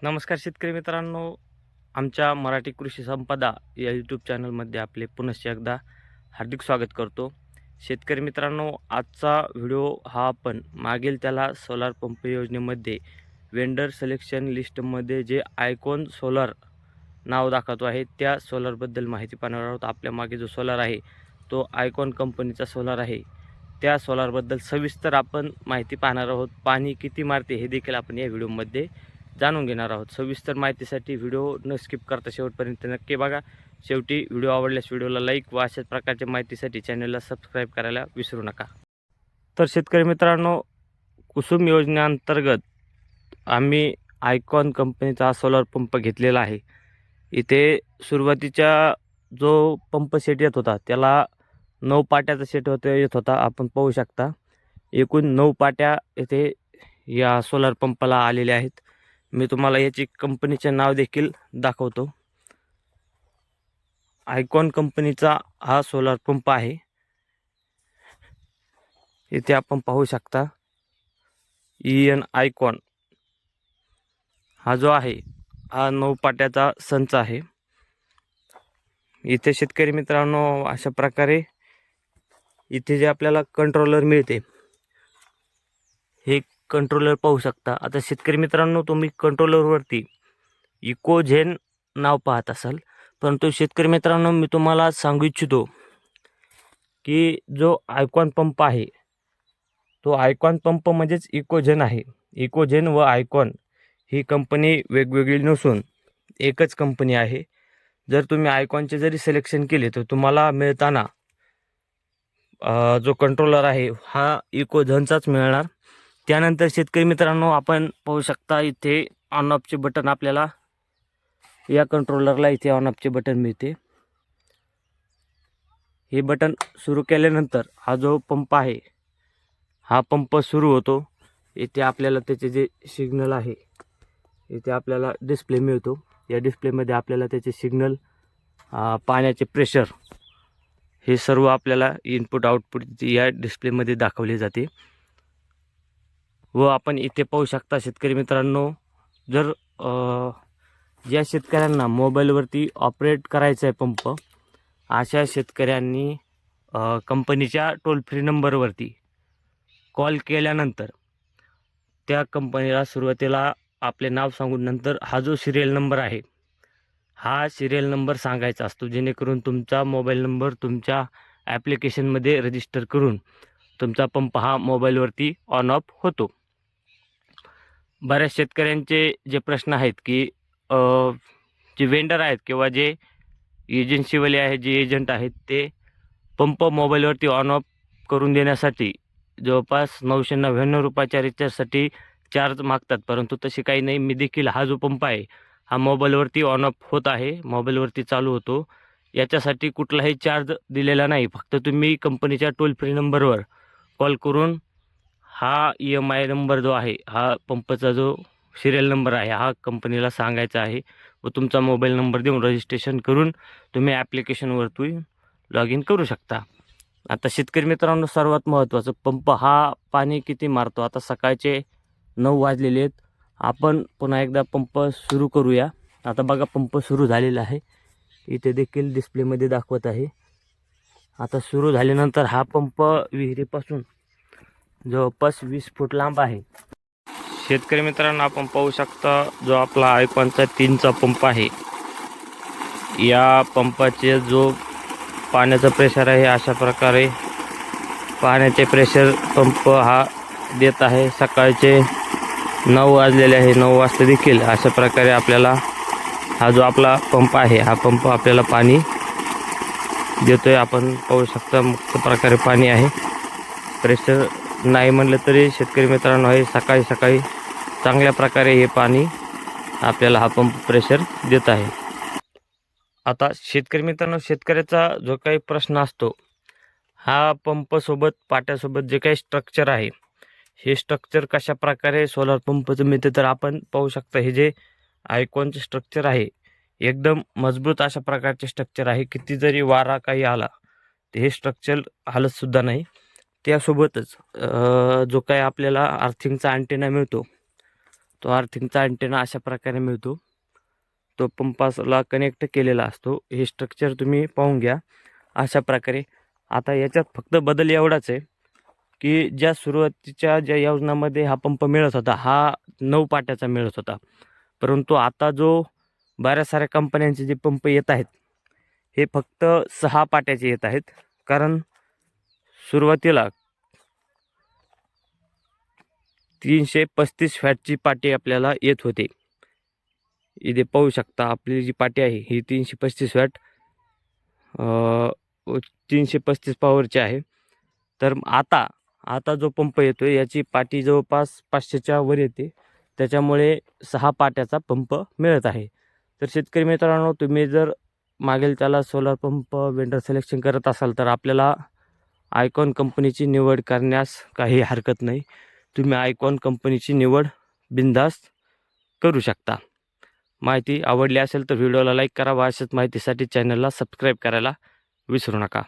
नमस्कार शेतकरी मित्रांनो, आमच्या मराठी कृषी संपदा या यूट्यूब चॅनलमध्ये आपले पुनश्च एकदा हार्दिक स्वागत करतो. शेतकरी मित्रांनो, आजचा व्हिडिओ हा आपण मागील त्याला सोलार पंप योजनेमध्ये वेंडर सिलेक्शन लिस्टमध्ये जे आयकॉन सोलार नाव दाखवतो आहे त्या सोलारबद्दल माहिती पाहणार आहोत. आपल्या मागे जो सोलार आहे तो आयकॉन कंपनीचा सोलार आहे. त्या सोलारबद्दल सविस्तर आपण माहिती पाहणार आहोत. पाणी किती मारते हे देखील आपण या व्हिडिओमध्ये जाणून घेणार आहोत. सविस्तर माहितीसाठी व्हिडिओ न स्किप करता शेवटपर्यंत नक्की बघा. शेवटी व्हिडिओ आवडल्यास व्हिडिओला लाईक व अशाच प्रकारच्या माहितीसाठी चॅनलला सबस्क्राईब करायला विसरू नका. तर शेतकरी मित्रांनो, कुसुम योजनेअंतर्गत आम्ही आयकॉन कंपनीचा सोलार पंप घेतलेला आहे. इथे सुरुवातीच्या जो पंप सेट येत होता त्याला 9 पाट्याचा सेट येत होता. आपण पाहू शकता एकूण 9 पाट्या येथे या सोलार पंपाला आलेल्या आहेत. मी तुम्हाला याची कंपनीचे नाव देखील दाखवतो. आयकॉन कंपनीचा हा सोलार पंप आहे. इथे आपण पाहू शकता EN आयकॉन हा जो आहे हा 9 पाट्याचा संच आहे. इथे शेतकरी मित्रांनो, अशा प्रकारे इथे जे आपल्याला कंट्रोलर मिळते हे कंट्रोलर पाहू शकता. आता शेतकरी मित्रांनो, तुम्ही कंट्रोलरवरती इकोझेन नाव पाहत असाल, परंतु शेतकरी मित्रांनो मी तुम्हाला सांगू इच्छितो की जो आयकॉन पंप आहे तो आयकॉन पंप म्हणजेच इकोझेन आहे. इकोझेन व आयकॉन ही कंपनी वेगवेगळी नसून एकच कंपनी आहे. जर तुम्ही आयकॉनचे जरी सिलेक्शन केले तर तुम्हाला मिळताना जो कंट्रोलर आहे हा इकोझेनचाच मिळणार. त्यानंतर शेतकरी मित्रांनो, आपण पाहू शकता इथे ऑन ऑफचे बटन आपल्याला या कंट्रोलरला इथे ऑन ऑफचे बटन मिळते. हे बटन सुरू केल्यानंतर हा जो पंप आहे हा पंप सुरू होतो. इथे आपल्याला त्याचे जे सिग्नल आहे इथे आपल्याला डिस्प्ले मिळतो. या डिस्प्लेमध्ये आपल्याला त्याचे सिग्नल, पाण्याचे प्रेशर हे सर्व आपल्याला इनपुट आउटपुट या डिस्प्लेमध्ये दाखवले जाते. व आपण इथे पाहू शकता शेतकरी मित्रांनो, जर ज्या शेतकऱ्यांना मोबाईलवरती ऑपरेट करायचा आहे पंप, अशा शेतकऱ्यांनी कंपनीच्या टोल फ्री नंबरवरती कॉल केल्यानंतर त्या कंपनीला सुरुवातीला आपले नाव सांगून नंतर हा जो सिरियल नंबर आहे हा सिरियल नंबर सांगायचा असतो, जेणेकरून तुमचा मोबाईल नंबर तुमच्या ॲप्लिकेशनमध्ये रजिस्टर करून तुमचा पंप हा मोबाईलवरती ऑन ऑफ होतो. बऱ्याच शेतकऱ्यांचे जे प्रश्न आहेत की जे वेंडर आहेत किंवा जे एजन्सीवाले आहेत, जे एजंट आहेत, ते पंप मोबाईलवरती ऑन ऑफ करून देण्यासाठी जवळपास ₹999 रिचार्जसाठी चार्ज मागतात. परंतु तसे काही नाही. मी देखील हा जो पंप आहे हा मोबाईलवरती ऑन ऑफ होत आहे, मोबाईलवरती चालू होतो. याच्यासाठी कुठलाही चार्ज दिलेला नाही. फक्त तुम्ही कंपनीच्या टोल फ्री नंबरवर कॉल करून हा EMI नंबर जो आहे, हा पंपचा जो सिरियल नंबर आहे हा कंपनीला सांगायचा आहे व तुमचा मोबाईल नंबर देऊन रजिस्ट्रेशन करून तुम्ही ॲप्लिकेशनवरती लॉग इन करू शकता. आता शेतकरी मित्रांनो, सर्वात महत्त्वाचं, पंप हा पाणी किती मारतो. आता सकाळचे 9 वाजलेले आहेत. आपण पुन्हा एकदा पंप सुरू करूया. आता बघा, पंप सुरू झालेला आहे. इथे देखील डिस्प्लेमध्ये दाखवत आहे. आता सुरू झाल्यानंतर हा पंप विहिरीपासून जवळपास 20 फूट लांब आहे. शेतकरी मित्रांनो, आपण पाहू शकता जो आपला आयकॉनचा 3चा पंप आहे, या पंपाचे जो पाण्याचा प्रेशर आहे अशा प्रकारे पाण्याचे प्रेशर पंप हा देत आहे. सकाळचे 9 वाजलेले आहे. 9 वाजता देखील अशा प्रकारे आपल्याला हा जो आपला पंप आहे हा पंप आपल्याला पाणी देतोय. आपण पाहू शकता मुक्त प्रकारे पाणी आहे. प्रेशर नाही म्हणलं तरी शेतकरी मित्रांनो, हे सकाळी सकाळी चांगल्या प्रकारे हे पाणी आपल्याला हा पंप प्रेशर देत आहे. आता शेतकरी मित्रांनो, शेतकऱ्याचा जो काही प्रश्न असतो, हा पंपसोबत पाट्यासोबत जे काही स्ट्रक्चर आहे हे स्ट्रक्चर कशा प्रकारे सोलार पंपचं मिळते, तर आपण पाहू शकता हे जे आयकॉनचे स्ट्रक्चर आहे एकदम मजबूत अशा प्रकारचे स्ट्रक्चर आहे. किती जरी वारा काही आला तर हे स्ट्रक्चर हालतसुद्धा नाही. त्यासोबतच जो काही आपल्याला अर्थिंगचा अँटेना मिळतो तो अर्थिंगचा अँटेना अशा प्रकारे मिळतो. तो पंपाला कनेक्ट केलेला असतो. हे स्ट्रक्चर तुम्ही पाहून घ्या अशा प्रकारे. आता याच्यात फक्त बदल एवढाच आहे की ज्या सुरुवातीच्या ज्या योजनामध्ये हा पंप मिळत होता, हा 9 पाट्याचा मिळत होता. परंतु आता जो बऱ्याच साऱ्या कंपन्यांचे जे पंप येत आहेत, हे फक्त 6 पाट्याचे येत आहेत. कारण सुरुवातीला 335 वॅटची पाटी आपल्याला येत होते. इथे पाहू शकता आपली जी पाटी आहे ही 335 वॅट 335 पॉवरची आहे. तर आता जो पंप येतो याची पाटी जवळपास 500च्या वर येते. त्याच्यामुळे 6 पाट्याचा पंप मिळत आहे. तर शेतकरी मित्रांनो, तुम्ही जर मागेल त्याला सोलार पंप वेंडर सिलेक्शन करत असाल तर आपल्याला आयकॉन कंपनीची निवड करण्यास काही हरकत नाही. तुम्ही आयकॉन कंपनीची निवड बिनधास्त करू शकता. माहिती आवडली असेल तर व्हिडिओला लाईक करा व अशाच माहितीसाठी चॅनलला सबस्क्राईब करायला विसरू नका.